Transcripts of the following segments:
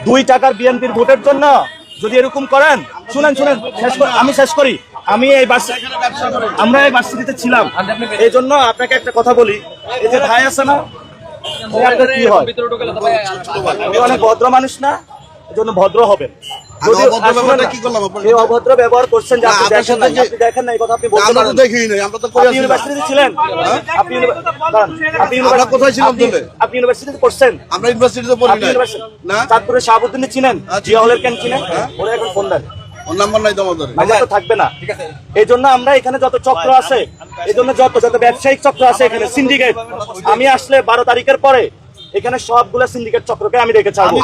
2 টাকার বিএনপির ভোটের জন্য যদি এরকম করেন, শুনেন আমি শেষ করি। আমি আমরা এই ভার্সিটিতে ছিলাম, এই জন্য আপনাকে একটা কথা বলি। এই যে ভাই আছে না, কি হয়, আমি অনেক ভদ্র মানুষ না, এই জন্য ভদ্র হবেন। অভদ্র ব্যবহার করছেন যে আপনি দেখেন না, এই কথা আপনি বলতে পারেন। আপনি ইউনিভার্সিটিতে ছিলেন, আপনি ইউনিভার্সিটিতে পড়ছেন। আমরা ইউনিভার্সিটিতে পড়ি না। চাঁদপুরের শাহাবুদ্দিন চিনেন, জিয়া হলের কেন চিনেন? ওরা এখন ফোন দেন, ওর নাম্বার নাই তোমাদের, তো থাকবে না। এই জন্য আমরা এখানে যত চক্র আছে, এই জন্য যত ব্যবসায়িক চক্র আছে এখানে, সিন্ডিকেট, আমি আসলে 12 তারিখের পরে এখানে সবগুলো সিন্ডিকেট চক্রকে আমি রেখে ছাড়বো।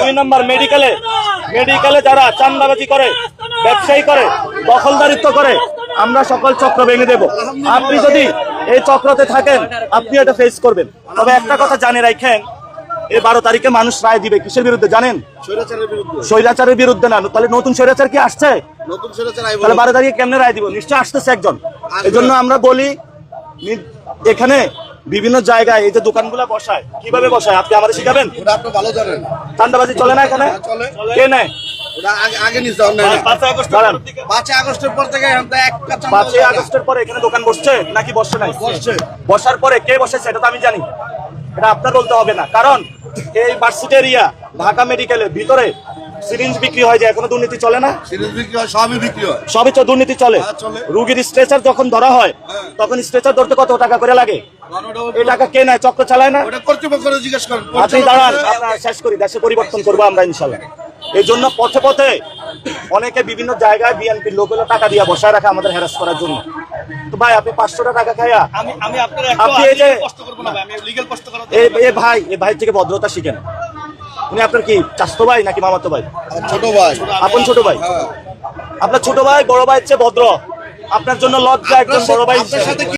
2 নম্বর মেডিকেলে যারা চাঁদাবাজি করে, ব্যবসায়ী করে, দখলদারিত্ব করে, আমরা সকল চক্র ভেঙে দেব। আপনি যদি এই চক্রতে থাকেন, আপনি এটা ফেস করবেন। তবে একটা কথা জানে রাখেন, এই 12 তারিখে মানুষ রায় দিবে কিসের বিরুদ্ধে জানেন? স্বৈরাচারের বিরুদ্ধে না। তাহলে নতুন স্বৈরাচার কি আসছে? তাহলে 12 তারিখে কেমনে রায় দিব? নিশ্চয় আসতেছে একজন। এই জন্য আমরা বলি, এখানে বিভিন্ন জায়গায় এই যে দোকানগুলো বসায়, কিভাবে বসায় আপনি আমাদের শিখাবেন? চাঁদাবাজি চলে না এখানে? কে নেয়? 5 আগস্টের পর থেকে 5 আগস্টের পরে এখানে দোকান বসছে নাকি বসছে নাই? বসার পরে কে বসেছে এটা তো আমি জানি, এটা আপনার বলতে হবে না। কারণ এই ভার্সিটি এরিয়া, ঢাকা মেডিকেলের ভিতরে সিরিঞ্জ বিক্রি হয়, যে এখনো দুর্নীতি চলে না? সবই তো দুর্নীতি চলে। রুগীর স্ট্রেচার যখন ধরা হয়, তখন স্ট্রেচার ধরতে কত টাকা করে লাগে? এই টাকা কে নেয়? চক্র চালায় না? আপনি দাঁড়ান, আপনার শেষ করি। দেশে পরিবর্তন করবো আমরা ইনশাল্লাহ। এই জন্য পথে পথে অনেকে বিভিন্ন জায়গায় বিএনপির লোকগুলো টাকা দিয়ে বসায় রাখে আমাদের হ্যারাস করার জন্য। তো ভাই, আপনি 500 টাকা খাইয়া আপনি এই যে এই ভাই থেকে ভদ্রতা শিখেন। উনি আপনার কি চাচতো ভাই নাকি মামাতো ভাই? ছোট ভাই। আপন ছোট ভাই? আপনার ছোট ভাই বড় ভাইয়ের চেয়ে ভদ্র। আপনার জন্য লজ্জা একজন বড় ভাই।